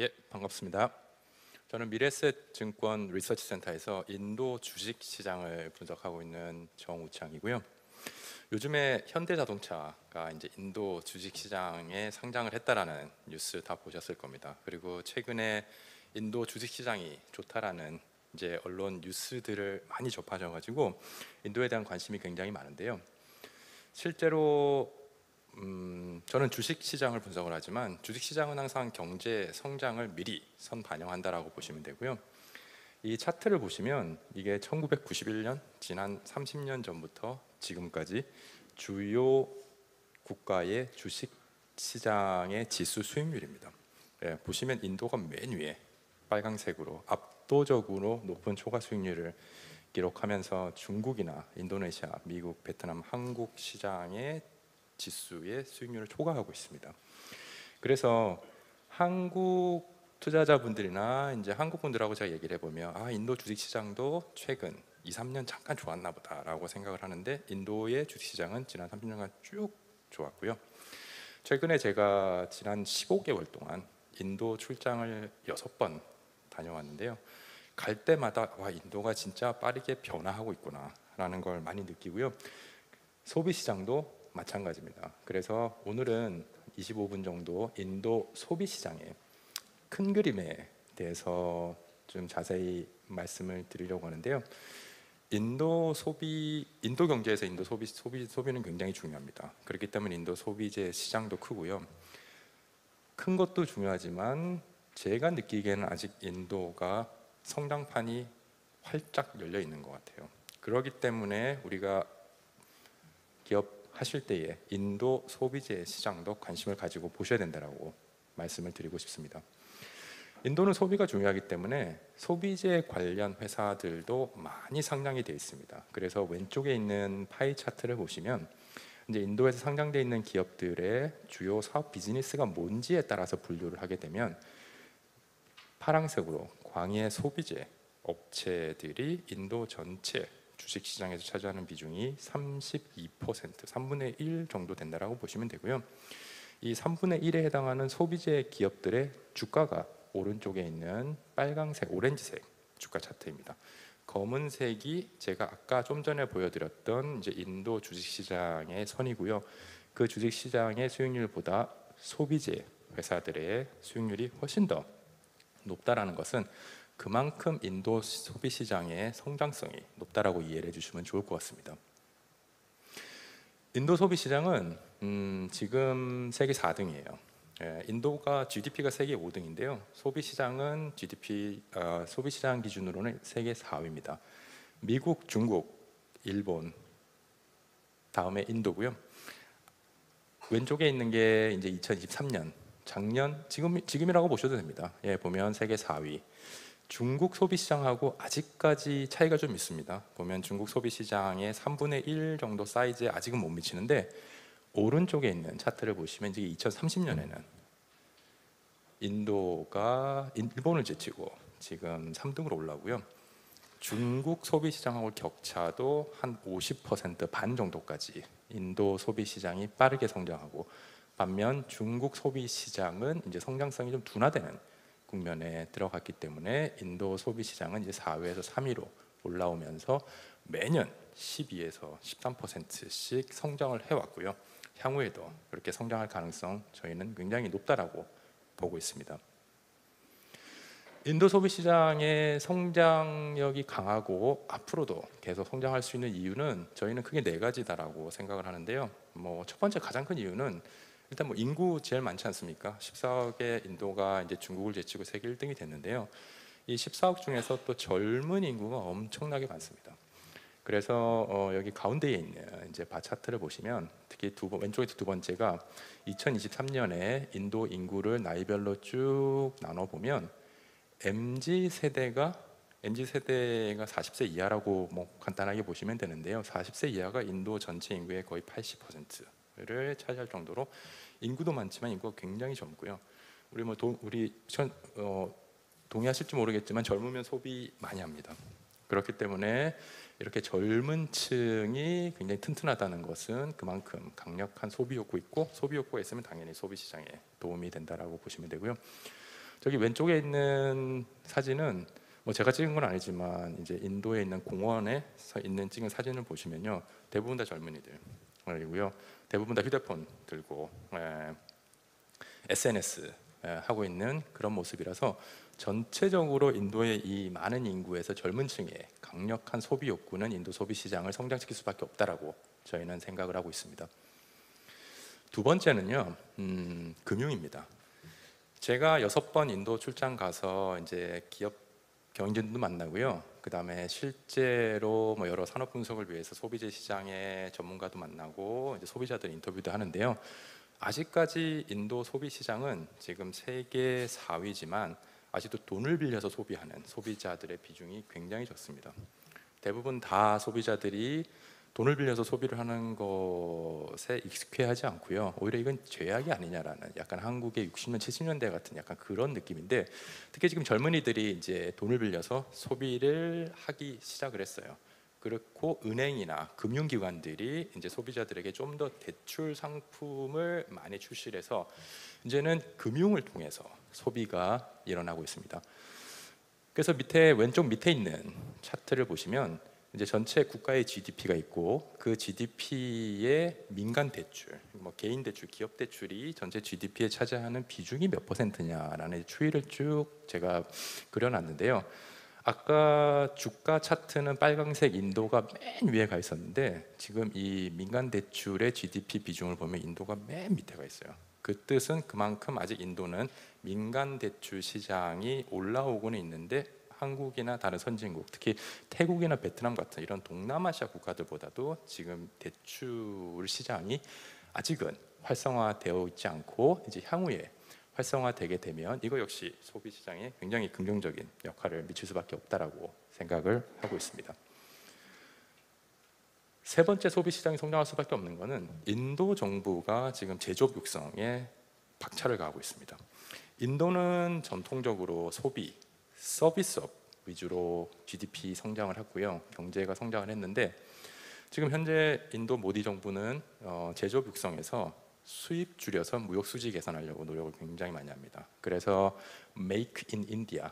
반갑습니다. 저는 미래셋 증권 리서치 센터에서 인도 주식 시장을 분석하고 있는 정우창이고요. 요즘에 현대자동차가 이제 인도 주식 시장에 상장을 했다라는 뉴스 다 보셨을 겁니다. 그리고 최근에 인도 주식 시장이 좋다라는 이제 언론 뉴스들을 많이 접하셔가지고 인도에 대한 관심이 굉장히 많은데요. 실제로 저는 주식 시장을 분석을 하지만 주식 시장은 항상 경제 성장을 미리 선반영한다라고 보시면 되고요. 이 차트를 보시면 이게 1991년 지난 30년 전부터 지금까지 주요 국가의 주식 시장의 지수 수익률입니다. 보시면 인도가 맨 위에 빨강색으로 압도적으로 높은 초과 수익률을 기록하면서 중국이나 인도네시아, 미국, 베트남, 한국 시장의 지수의 수익률을 초과하고 있습니다. 그래서 한국 투자자분들이나 이제 한국 분들하고 제가 얘기를 해보면 인도 주식 시장도 최근 2, 3년 잠깐 좋았나 보다라고 생각을 하는데 인도의 주식 시장은 지난 30년간 쭉 좋았고요. 최근에 제가 지난 15개월 동안 인도 출장을 6번 다녀왔는데요. 갈 때마다 인도가 진짜 빠르게 변화하고 있구나라는 걸 많이 느끼고요. 소비 시장도 마찬가지입니다. 그래서 오늘은 25분 정도 인도 소비 시장의 큰 그림에 대해서 좀 자세히 말씀을 드리려고 하는데요. 인도 경제에서 인도 소비는 굉장히 중요합니다. 그렇기 때문에 인도 소비재 시장도 크고요. 큰 것도 중요하지만 제가 느끼기에는 아직 인도가 성장판이 활짝 열려 있는 것 같아요. 그렇기 때문에 우리가 기업하실 때에 인도 소비재 시장도 관심을 가지고 보셔야 된다라고 말씀을 드리고 싶습니다. 인도는 소비가 중요하기 때문에 소비재 관련 회사들도 많이 상장이 되어 있습니다. 그래서 왼쪽에 있는 파이 차트를 보시면 이제 인도에서 상장되어 있는 기업들의 주요 사업 비즈니스가 뭔지에 따라서 분류를 하게 되면 파란색으로 광의 소비재 업체들이 인도 전체 주식시장에서 차지하는 비중이 32%, 3분의 1 정도 된다고 보시면 되고요. 이 3분의 1에 해당하는 소비재 기업들의 주가가 오른쪽에 있는 빨강색, 오렌지색 주가 차트입니다. 검은색이 제가 아까 좀 전에 보여드렸던 이제 인도 주식시장의 선이고요. 그 주식시장의 수익률보다 소비재 회사들의 수익률이 훨씬 더 높다라는 것은 그만큼 인도 소비 시장의 성장성이 높다라고 이해를 해주시면 좋을 것 같습니다. 인도 소비 시장은 지금 세계 4등이에요. 인도가 GDP가 세계 5등인데요. 소비 시장은 소비 시장 기준으로는 세계 4위입니다. 미국, 중국, 일본 다음에 인도고요. 왼쪽에 있는 게 이제 2023년 작년 지금이라고 보셔도 됩니다. 보면 세계 4위. 중국 소비 시장하고 아직까지 차이가 좀 있습니다. 보면 중국 소비 시장의 3분의 1 정도 사이즈에 아직은 못 미치는데 오른쪽에 있는 차트를 보시면 이제 2030년에는 인도가 일본을 제치고 지금 3등으로 올라오고요. 중국 소비 시장하고 격차도 한 50% 정도까지 인도 소비 시장이 빠르게 성장하고 반면 중국 소비 시장은 이제 성장성이 좀 둔화되는 국면에 들어갔기 때문에 인도 소비 시장은 이제 4위에서 3위로 올라오면서 매년 12에서 13%씩 성장을 해왔고요. 향후에도 그렇게 성장할 가능성 저희는 굉장히 높다라고 보고 있습니다. 인도 소비 시장의 성장력이 강하고 앞으로도 계속 성장할 수 있는 이유는 저희는 크게 4가지다라고 생각을 하는데요. 첫 번째 가장 큰 이유는 일단 인구 제일 많지 않습니까? 14억의 인도가 이제 중국을 제치고 세계 1등이 됐는데요. 이 14억 중에서 또 젊은 인구가 엄청나게 많습니다. 그래서 여기 가운데에 있는 이제 바 차트를 보시면 특히 왼쪽에 두 번째가 2023년에 인도 인구를 나이별로 쭉 나눠 보면 MZ 세대가 40세 이하라고 간단하게 보시면 되는데요. 40세 이하가 인도 전체 인구의 거의 80%를 차지할 정도로 인구도 많지만 인구가 굉장히 젊고요. 동의하실지 모르겠지만 젊으면 소비 많이 합니다. 그렇기 때문에 이렇게 젊은 층이 굉장히 튼튼하다는 것은 그만큼 강력한 소비 욕구 있고 소비 욕구가 있으면 당연히 소비 시장에 도움이 된다라고 보시면 되고요. 저기 왼쪽에 있는 사진은 뭐 제가 찍은 건 아니지만 이제 인도에 있는 공원에 있는 찍은 사진을 보시면요, 대부분 다 젊은이들이고요, 대부분 다 휴대폰 들고 SNS 하고 있는 그런 모습이라서 전체적으로 인도의 이 많은 인구에서 젊은 층의 강력한 소비 욕구는 인도 소비 시장을 성장시킬 수밖에 없다라고 저희는 생각을 하고 있습니다. 두 번째는요, 금융입니다. 제가 6번 인도 출장 가서 이제 기업 경영진도 만나고요, 그 다음에 실제로 뭐 여러 산업 분석을 위해서 소비재 시장의 전문가도 만나고 이제 소비자들 인터뷰도 하는데요. 아직까지 인도 소비 시장은 지금 세계 4위지만 아직도 돈을 빌려서 소비하는 소비자들의 비중이 굉장히 적습니다. 대부분 다 소비자들이 돈을 빌려서 소비를 하는 것에 익숙해하지 않고요, 오히려 이건 죄악이 아니냐라는 약간 한국의 60년, 70년대 같은 약간 그런 느낌인데, 특히 지금 젊은이들이 이제 돈을 빌려서 소비를 하기 시작을 했어요. 그렇고 은행이나 금융기관들이 이제 소비자들에게 좀 더 대출 상품을 많이 출시를 해서 이제는 금융을 통해서 소비가 일어나고 있습니다. 그래서 왼쪽 밑에 있는 차트를 보시면 이제 전체 국가의 GDP가 있고 그 GDP의 민간 대출, 뭐 개인 대출, 기업 대출이 전체 GDP에 차지하는 비중이 몇 %냐라는 추이를 쭉 제가 그려놨는데요. 아까 주가 차트는 빨강색 인도가 맨 위에 가 있었는데 지금 이 민간 대출의 GDP 비중을 보면 인도가 맨 밑에 가 있어요. 그 뜻은 그만큼 아직 인도는 민간 대출 시장이 올라오고는 있는데 한국이나 다른 선진국, 특히 태국이나 베트남 같은 이런 동남아시아 국가들보다도 지금 대출 시장이 아직은 활성화되어 있지 않고 이제 향후에 활성화되게 되면 이거 역시 소비 시장에 굉장히 긍정적인 역할을 미칠 수밖에 없다라고 생각을 하고 있습니다. 세 번째 소비 시장이 성장할 수밖에 없는 것은 인도 정부가 지금 제조업 육성에 박차를 가하고 있습니다. 인도는 전통적으로 소비, 서비스업 위주로 GDP 성장을 했고요, 경제가 성장을 했는데 지금 현재 인도 모디 정부는 제조업 육성에서 수입 줄여서 무역 수지 개선하려고 노력을 굉장히 많이 합니다. 그래서 Make in India,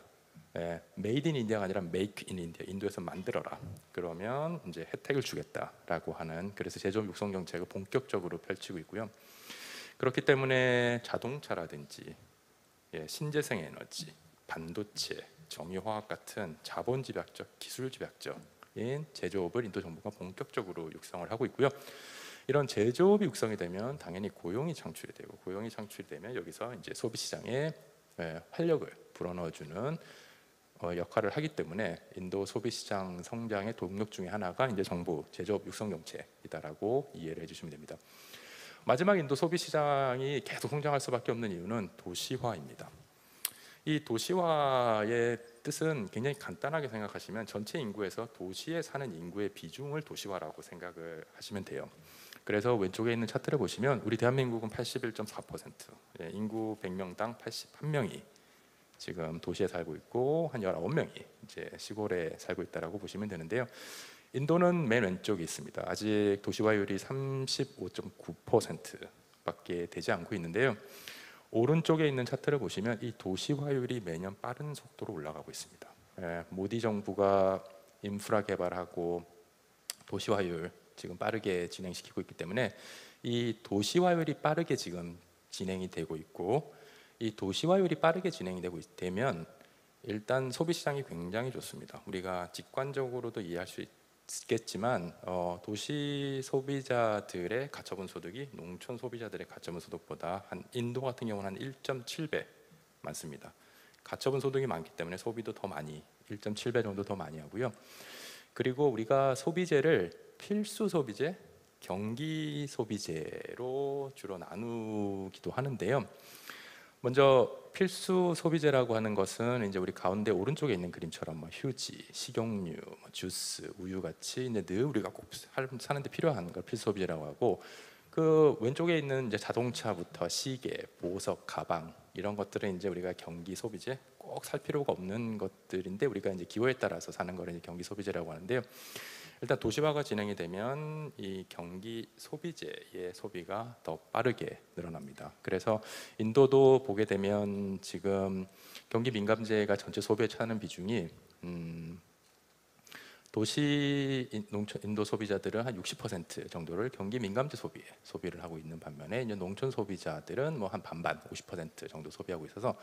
Made in India가 아니라 Make in India, 인도에서 만들어라. 그러면 이제 혜택을 주겠다라고 하는, 그래서 제조업 육성 정책을 본격적으로 펼치고 있고요. 그렇기 때문에 자동차라든지 신재생 에너지, 반도체, 정유화학 같은 자본 집약적, 기술 집약적인 제조업을 인도 정부가 본격적으로 육성을 하고 있고요. 이런 제조업이 육성이 되면 당연히 고용이 창출이 되고, 고용이 창출이 되면 여기서 이제 소비 시장에 활력을 불어넣어주는 역할을 하기 때문에 인도 소비 시장 성장의 동력 중에 하나가 이제 정부 제조업 육성 정책이다라고 이해를 해주시면 됩니다. 마지막 인도 소비 시장이 계속 성장할 수밖에 없는 이유는 도시화입니다. 이 도시화의 뜻은 굉장히 간단하게 생각하시면 전체 인구에서 도시에 사는 인구의 비중을 도시화라고 생각을 하시면 돼요. 그래서 왼쪽에 있는 차트를 보시면 우리 대한민국은 81.4%, 인구 100명당 81명이 지금 도시에 살고 있고 한 19명이 이제 시골에 살고 있다라고 보시면 되는데요. 인도는 맨 왼쪽에 있습니다. 아직 도시화율이 35.9%밖에 되지 않고 있는데요. 오른쪽에 있는 차트를 보시면 이 도시화율이 매년 빠른 속도로 올라가고 있습니다. 모디 정부가 인프라 개발하고 도시화율 지금 빠르게 진행시키고 있기 때문에 이 도시화율이 빠르게 지금 진행이 되고 있고, 이 도시화율이 빠르게 진행이 되면 일단 소비 시장이 굉장히 좋습니다. 우리가 직관적으로도 이해할 수 있겠지만 도시 소비자들의 가처분 소득이 농촌 소비자들의 가처분 소득보다 한 인도 같은 경우는 한 1.7배 많습니다. 가처분 소득이 많기 때문에 소비도 더 많이 1.7배 정도 더 많이 하고요. 그리고 우리가 소비재를 필수 소비재, 경기 소비재로 주로 나누기도 하는데요. 먼저 필수 소비재라고 하는 것은 이제 우리 가운데 오른쪽에 있는 그림처럼 뭐 휴지, 식용유, 주스, 우유 같이 이제 늘 우리가 꼭 사는데 필요한 걸 필수 소비재라고 하고, 그 왼쪽에 있는 이제 자동차부터 시계, 보석, 가방 이런 것들은 이제 우리가 경기 소비재, 꼭 살 필요가 없는 것들인데 우리가 이제 기호에 따라서 사는 거를 이제 경기 소비재라고 하는데요. 일단 도시화가 진행이 되면 이 경기 소비재의 소비가 더 빠르게 늘어납니다. 그래서 인도도 보게 되면 지금 경기 민감재가 전체 소비에 차는 비중이 도시 농촌 인도 소비자들은 한 60% 정도를 경기 민감재 소비를 하고 있는 반면에 이제 농촌 소비자들은 뭐 한 반반 50% 정도 소비하고 있어서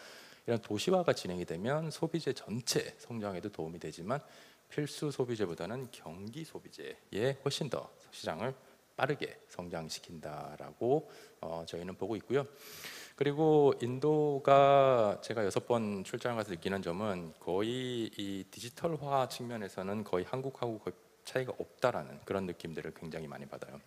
이런 도시화가 진행이 되면 소비재 전체 성장에도 도움이 되지만 필수 소비재보다는 경기 소비재에 훨씬 더 시장을 빠르게 성장시킨다라고 저희는 보고 있고요. 그리고 인도가 제가 6번 출장을 가서 느끼는 점은 거의 이 디지털화 측면에서는 거의 한국하고 거의 차이가 없다라는 그런 느낌들을 굉장히 많이 받아요.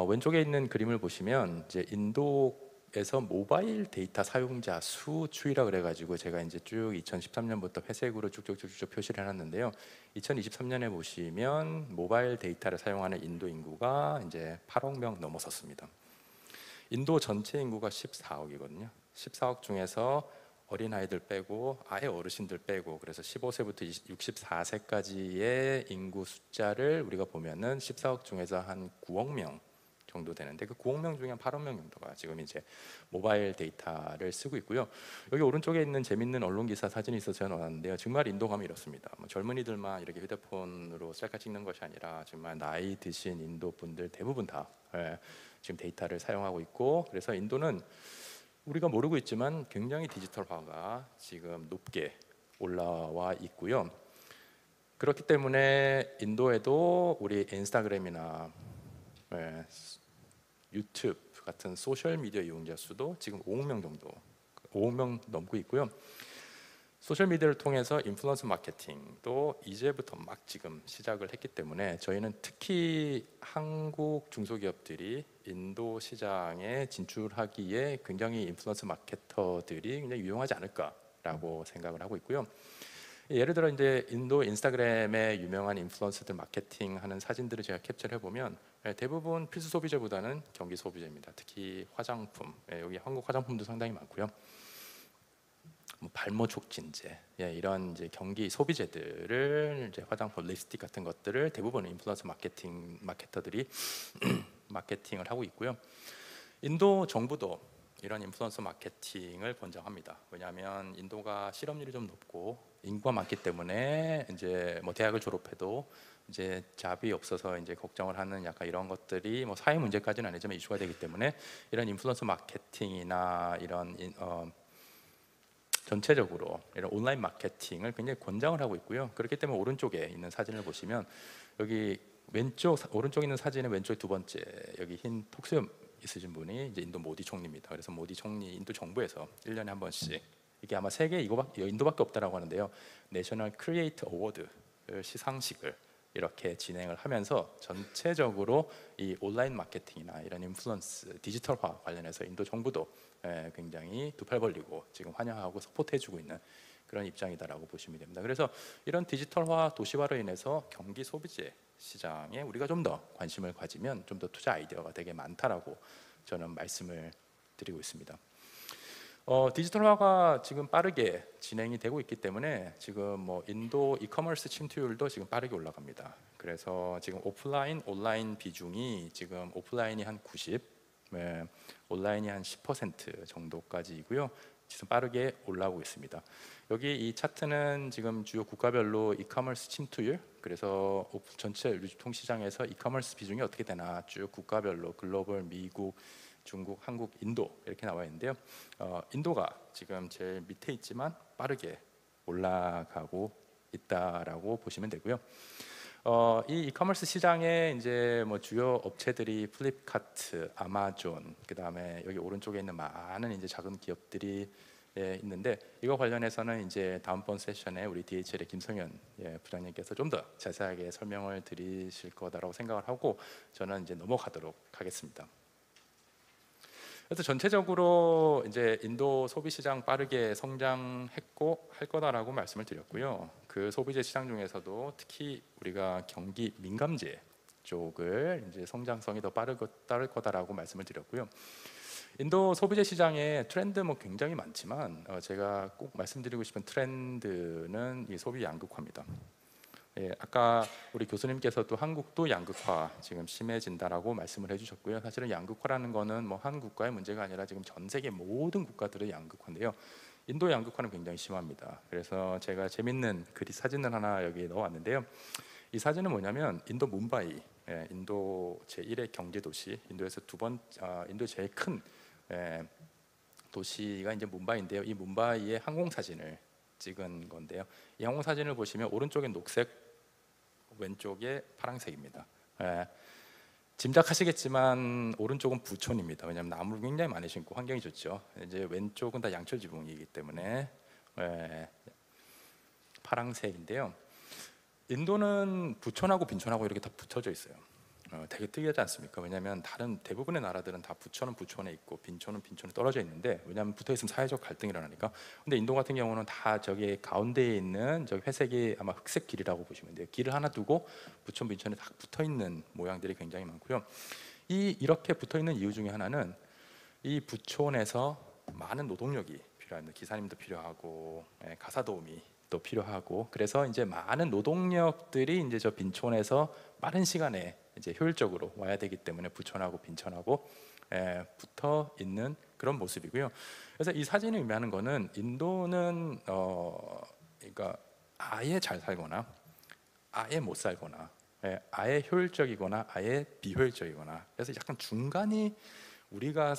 왼쪽에 있는 그림을 보시면 이제 인도에서 모바일 데이터 사용자 수 추이라 그래가지고 제가 이제 쭉 2013년부터 회색으로 쭉쭉쭉쭉 표시를 해놨는데요. 2023년에 보시면 모바일 데이터를 사용하는 인도 인구가 이제 8억 명 넘어섰습니다. 인도 전체 인구가 14억이거든요. 14억 중에서 어린아이들 빼고 아예 어르신들 빼고 그래서 15세부터 64세까지의 인구 숫자를 우리가 보면은 14억 중에서 한 9억 명 정도 되는데 그 9억 명 중에 한 8억 명 정도가 지금 이제 모바일 데이터를 쓰고 있고요. 여기 오른쪽에 있는 재밌는 언론 기사 사진이 있어서 제가 넣었는데요. 정말 인도감이 이렇습니다. 뭐 젊은이들만 이렇게 휴대폰으로 셀카 찍는 것이 아니라 정말 나이 드신 인도 분들 대부분 다 지금 데이터를 사용하고 있고 그래서 인도는 우리가 모르고 있지만 굉장히 디지털화가 지금 높게 올라와 있고요. 그렇기 때문에 인도에도 우리 인스타그램이나 유튜브 같은 소셜 미디어 이용자 수도 지금 5억 명 정도, 5억 명 넘고 있고요. 소셜 미디어를 통해서 인플루언서 마케팅도 이제부터 막 지금 시작을 했기 때문에 저희는 특히 한국 중소기업들이 인도 시장에 진출하기에 굉장히 인플루언서 마케터들이 굉장히 유용하지 않을까라고 생각을 하고 있고요. 예를 들어 이제 인도 인스타그램에 유명한 인플루언서들 마케팅하는 사진들을 제가 캡처를 해보면 대부분 필수 소비재보다는 경기 소비재입니다. 특히 화장품, 여기 한국 화장품도 상당히 많고요. 뭐 발모 촉진제 이런 이제 경기 소비재들을 이제 화장품 립스틱 같은 것들을 대부분 인플루언서 마케터들이 마케팅을 하고 있고요. 인도 정부도 이런 인플루언서 마케팅을 권장합니다. 왜냐하면 인도가 실업률이 좀 높고 인구가 많기 때문에 이제 뭐 대학을 졸업해도 이제 잡이 없어서 이제 걱정을 하는 약간 이런 것들이 뭐 사회 문제까지는 아니지만 이슈가 되기 때문에 이런 인플루언서 마케팅이나 이런 전체적으로 이런 온라인 마케팅을 굉장히 권장을 하고 있고요. 그렇기 때문에 오른쪽에 있는 사진을 보시면 여기 오른쪽에 있는 사진의 왼쪽 두 번째 여기 흰 톡수염 있으신 분이 이제 인도 모디 총리입니다. 그래서 모디 총리 인도 정부에서 1년에 한 번씩 이게 아마 세계 인도밖에 없다라고 하는데요. 내셔널 크리에이터 어워드 시상식을 이렇게 진행을 하면서 전체적으로 이 온라인 마케팅이나 이런 인플루언스 디지털화 관련해서 인도 정부도 굉장히 두 팔 벌리고 지금 환영하고 서포트해주고 있는 그런 입장이다라고 보시면 됩니다. 그래서 이런 디지털화 도시화로 인해서 경기 소비재 시장에 우리가 좀 더 관심을 가지면 좀 더 투자 아이디어가 되게 많다라고 저는 말씀을 드리고 있습니다. 디지털화가 지금 빠르게 진행이 되고 있기 때문에 지금 뭐 인도 이커머스 침투율도 지금 빠르게 올라갑니다. 그래서 지금 오프라인 온라인 비중이 지금 오프라인이 한 90, 온라인이 한 10% 정도까지이고요. 지금 빠르게 올라오고 있습니다. 여기 이 차트는 지금 주요 국가별로 이커머스 침투율, 그래서 전체 유통 시장에서 이커머스 비중이 어떻게 되나 쭉 국가별로 글로벌, 미국, 중국, 한국, 인도 이렇게 나와 있는데요. 인도가 지금 제일 밑에 있지만 빠르게 올라가고 있다라고 보시면 되고요. 이 이커머스 시장에 이제 뭐 주요 업체들이 플립카트, 아마존, 그다음에 여기 오른쪽에 있는 많은 이제 작은 기업들이 있는데 이거 관련해서는 이제 다음번 세션에 우리 DHL의 김성현 부장님께서 좀 더 자세하게 설명을 드리실 거다라고 생각을 하고 저는 이제 넘어가도록 하겠습니다. 그래서 전체적으로 이제 인도 소비 시장 빠르게 성장했고 할 거다라고 말씀을 드렸고요. 그 소비재 시장 중에서도 특히 우리가 경기 민감재 쪽을 이제 성장성이 더 빠를 거다라고 말씀을 드렸고요. 인도 소비재 시장에 트렌드 뭐 굉장히 많지만 제가 꼭 말씀드리고 싶은 트렌드는 이 소비 양극화입니다. 예, 아까 우리 교수님께서도 한국도 양극화 지금 심해진다라고 말씀을 해주셨고요. 사실은 양극화라는 거는 뭐 한 국가의 문제가 아니라 지금 전 세계 모든 국가들의 양극화인데요. 인도 양극화는 굉장히 심합니다. 그래서 제가 재밌는 사진을 하나 여기 넣어왔는데요. 이 사진은 뭐냐면 인도 뭄바이, 인도 제1의 경제 도시, 인도에서 인도 제일 큰 도시가 이제 뭄바이인데요. 이 뭄바이의 항공 사진을 찍은 건데요. 이 항공 사진을 보시면 오른쪽엔 녹색, 왼쪽에 파란색입니다. 짐작하시겠지만 오른쪽은 부촌입니다. 왜냐하면 나무를 굉장히 많이 심고 환경이 좋죠. 이제 왼쪽은 다 양철 지붕이기 때문에 파란색인데요. 인도는 부촌하고 빈촌하고 이렇게 다 붙어져 있어요. 되게 특이하지 않습니까? 왜냐하면 다른 대부분의 나라들은 다 부촌은 부촌에 있고 빈촌은 빈촌에 떨어져 있는데, 왜냐하면 붙어 있으면 사회적 갈등이 일어나니까. 근데 인도 같은 경우는 다 저기 가운데에 있는 저기 회색이 아마 흑색 길이라고 보시면 돼요. 길을 하나 두고 부촌 빈촌에 다 붙어 있는 모양들이 굉장히 많고요. 이렇게 붙어 있는 이유 중에 하나는 이 부촌에서 많은 노동력이 필요합니다. 기사님도 필요하고 가사 도우미 또 필요하고, 그래서 이제 많은 노동력들이 이제 저 빈촌에서 빠른 시간에 이제 효율적으로 와야 되기 때문에 부촌하고 빈촌하고 붙어 있는 그런 모습이고요. 그래서 이 사진이 의미하는 거는 인도는 그러니까 아예 잘 살거나 아예 못 살거나 아예 효율적이거나 아예 비효율적이거나, 그래서 약간 중간이 우리가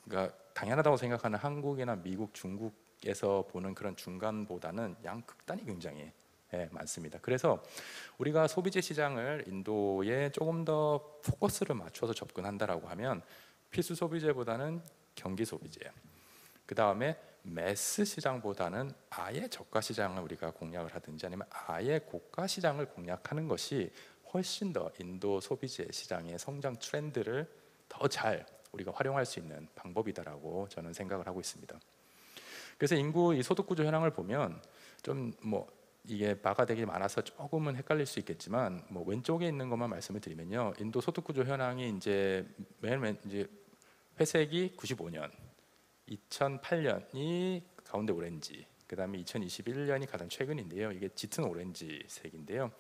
그러니까 당연하다고 생각하는 한국이나 미국, 중국에서 보는 그런 중간보다는 양극단이 굉장히 많습니다. 그래서 우리가 소비재 시장을 인도에 조금 더 포커스를 맞춰서 접근한다라고 하면 필수 소비재보다는 경기 소비재, 그 다음에 매스 시장보다는 아예 저가 시장을 우리가 공략을 하든지 아니면 아예 고가 시장을 공략하는 것이 훨씬 더 인도 소비재 시장의 성장 트렌드를 더 잘 우리가 활용할 수 있는 방법이다라고 저는 생각을 하고 있습니다. 그래서 인구 이 소득 구조 현황을 보면 좀 이게 바가 되게 많아서 조금은 헷갈릴 수 있겠지만, 왼쪽에 있는 것만 말씀을 드리면요, 인도 소득 구조 현황이 이제 맨 이제 회색이 95년, 2008년이 가운데 오렌지, 그 다음에 2021년이 가장 최근인데요. 이게 짙은 오렌지색인데요.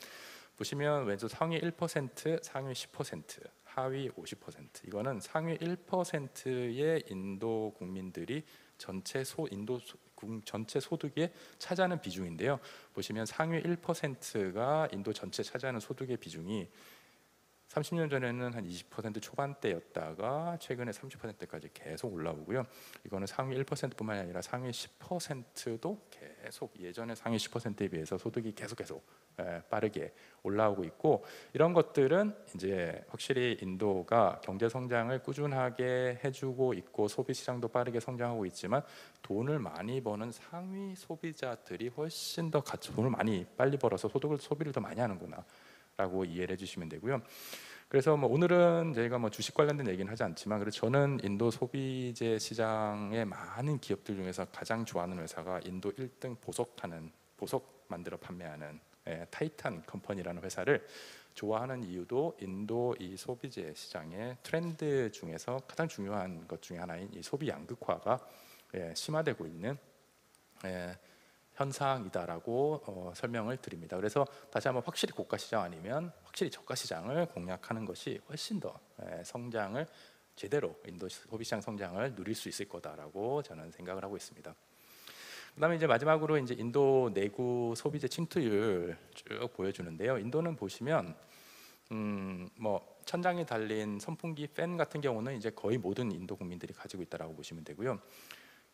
보시면 왼쪽 상위 1%, 상위 10%, 하위 50%. 이거는 상위 1%의 인도 국민들이 전체 전체 소득에 차지하는 비중인데요. 보시면 상위 1%가 인도 전체 차지하는 소득의 비중이 30년 전에는 한 20% 초반대였다가 최근에 30%까지 계속 올라오고요. 이거는 상위 1%뿐만 아니라 상위 10%도 계속 예전에 상위 10%에 비해서 소득이 계속 빠르게 올라오고 있고, 이런 것들은 이제 확실히 인도가 경제 성장을 꾸준하게 해주고 있고 소비 시장도 빠르게 성장하고 있지만 돈을 많이 버는 상위 소비자들이 훨씬 더 돈을 많이 빨리 벌어서 소비를 더 많이 하는구나 라고 이해를 해주시면 되고요. 그래서 오늘은 저희가 주식 관련된 얘기는 하지 않지만, 그래서 저는 인도 소비재 시장의 많은 기업들 중에서 가장 좋아하는 회사가 인도 1등 보석 만들어 판매하는 타이탄 컴퍼니라는 회사를 좋아하는 이유도 인도 이 소비재 시장의 트렌드 중에서 가장 중요한 것 중에 하나인 이 소비 양극화가 심화되고 있는 현상이다라고 설명을 드립니다. 그래서 다시 한번 확실히 고가 시장 아니면 확실히 저가 시장을 공략하는 것이 훨씬 더 성장을 제대로 인도 소비시장 성장을 누릴 수 있을 거다라고 저는 생각을 하고 있습니다. 그다음에 이제 마지막으로 이제 인도 내구 소비재 침투율 쭉 보여주는데요. 인도는 보시면 천장에 달린 선풍기 팬 같은 경우는 이제 거의 모든 인도 국민들이 가지고 있다라고 보시면 되고요.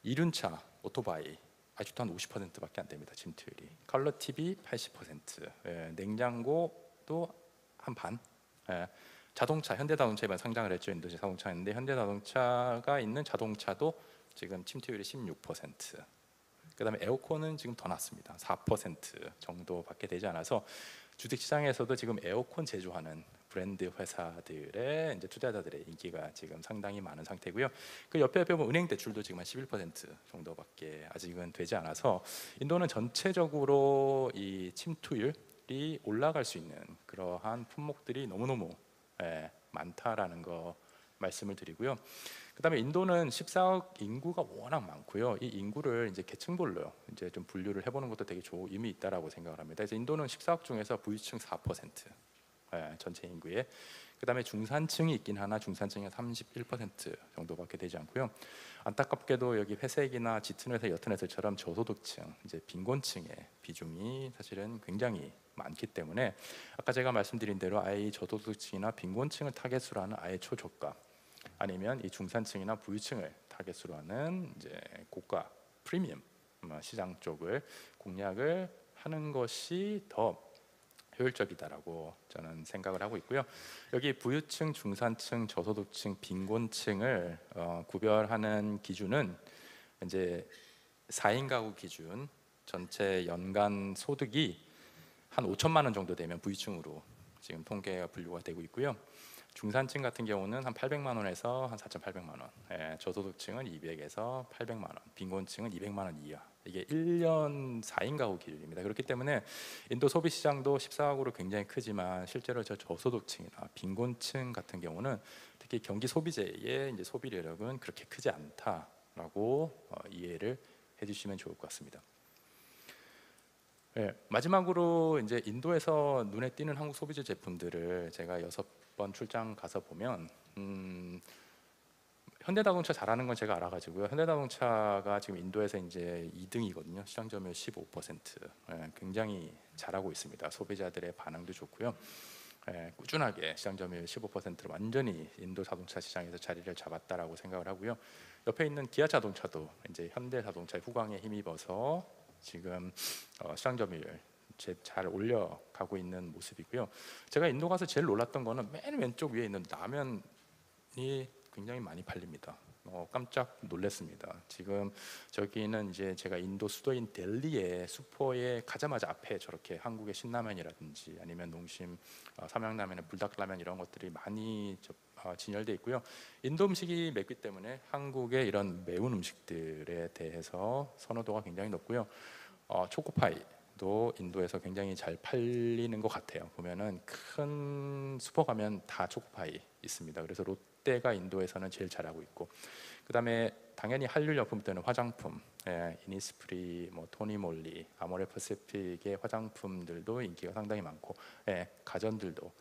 이륜차, 오토바이 아직도 한 50%밖에 안 됩니다. 침투율이. 컬러 TV 80%, 냉장고도 한 반. 자동차, 현대자동차 이번 상장을 했죠. 인도 자동차인데 현대자동차가 있는 자동차도 지금 침투율이 16%. 그다음에 에어컨은 지금 더 낮습니다. 4% 정도밖에 되지 않아서 주택시장에서도 지금 에어컨 제조하는 브랜드 회사들의 이제 투자자들의 인기가 지금 상당히 많은 상태고요. 그 옆에 보면 은행 대출도 지금 한 11% 정도밖에 아직은 되지 않아서 인도는 전체적으로 이 침투율이 올라갈 수 있는 그러한 품목들이 너무너무 많다라는 거 말씀을 드리고요. 그다음에 인도는 14억 인구가 워낙 많고요. 이 인구를 이제 계층별로 이제 좀 분류를 해보는 것도 되게 의미 있다라고 생각을 합니다. 그래서 인도는 14억 중에서 부유층 4%, 전체 인구의. 그다음에 중산층이 있긴 하나 중산층이 31% 정도밖에 되지 않고요. 안타깝게도 여기 회색이나 짙은 회색, 옅은 회색처럼 저소득층, 이제 빈곤층의 비중이 사실은 굉장히 많기 때문에 아까 제가 말씀드린 대로 아예 이 저소득층이나 빈곤층을 타겟으로 하는 아예 초저가, 아니면 이 중산층이나 부유층을 타겟으로 하는 이제 고가 프리미엄 시장 쪽을 공략을 하는 것이 더 효율적이다라고 저는 생각을 하고 있고요. 여기 부유층, 중산층, 저소득층, 빈곤층을 구별하는 기준은 이제 4인 가구 기준, 전체 연간 소득이 한 5천만 원 정도 되면 부유층으로 지금 통계가 분류가 되고 있고요. 중산층 같은 경우는 한 800만 원에서 한 4,800만 원, 저소득층은 200에서 800만 원, 빈곤층은 200만 원 이하. 이게 1년 4인 가구 기준입니다. 그렇기 때문에 인도 소비 시장도 14억으로 굉장히 크지만 실제로 저소득층이나 빈곤층 같은 경우는 특히 경기 소비재의 이제 소비력은 그렇게 크지 않다라고 이해를 해주시면 좋을 것 같습니다. 마지막으로 이제 인도에서 눈에 띄는 한국 소비재 제품들을 제가 6번 출장 가서 보면 현대자동차 잘하는 건 제가 알아가지고요. 현대자동차가 지금 인도에서 이제 2등이거든요. 시장 점유율 15%, 굉장히 잘하고 있습니다. 소비자들의 반응도 좋고요. 꾸준하게 시장 점유율 15%를 완전히 인도 자동차 시장에서 자리를 잡았다라고 생각을 하고요. 옆에 있는 기아 자동차도 이제 현대자동차의 후광에 힘입어서 지금 시장 점유율 잘 올려가고 있는 모습이고요. 제가 인도 가서 제일 놀랐던 거는 맨 왼쪽 위에 있는 라면이 굉장히 많이 팔립니다. 깜짝 놀랐습니다. 지금 저기는 이제 제가 인도 수도인 델리의 슈퍼에 가자마자 앞에 저렇게 한국의 신라면이라든지 아니면 농심 삼양라면의 불닭라면 이런 것들이 많이 진열되어 있고요. 인도 음식이 맵기 때문에 한국의 이런 매운 음식들에 대해서 선호도가 굉장히 높고요. 초코파이도 인도에서 굉장히 잘 팔리는 것 같아요. 보면은 큰 슈퍼 가면 다 초코파이 있습니다. 그래서 롯데가 인도에서는 제일 잘하고 있고, 그다음에 당연히 한류 용품들은 화장품, 이니스프리, 토니몰리, 아모레퍼시픽의 화장품들도 인기가 상당히 많고, 가전들도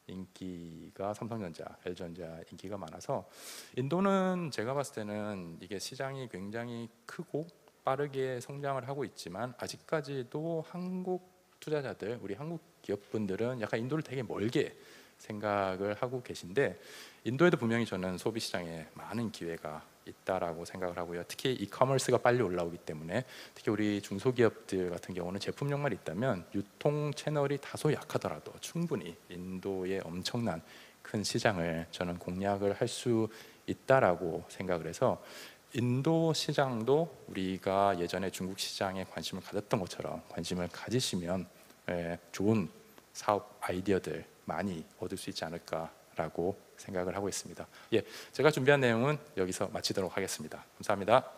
인기가 삼성전자, LG전자 인기가 많아서 인도는 제가 봤을 때는 이게 시장이 굉장히 크고 빠르게 성장을 하고 있지만 아직까지도 한국 투자자들, 우리 한국 기업분들은 약간 인도를 되게 멀게 생각을 하고 계신데, 인도에도 분명히 저는 소비 시장에 많은 기회가 있다라고 생각을 하고요. 특히 이커머스가 빨리 올라오기 때문에 특히 우리 중소기업들 같은 경우는 제품력만 있다면 유통 채널이 다소 약하더라도 충분히 인도의 엄청난 큰 시장을 저는 공략을 할 수 있다라고 생각을 해서, 인도 시장도 우리가 예전에 중국 시장에 관심을 가졌던 것처럼 관심을 가지시면 좋은 사업 아이디어들 많이 얻을 수 있지 않을까라고 생각을 하고 있습니다. 제가 준비한 내용은 여기서 마치도록 하겠습니다. 감사합니다.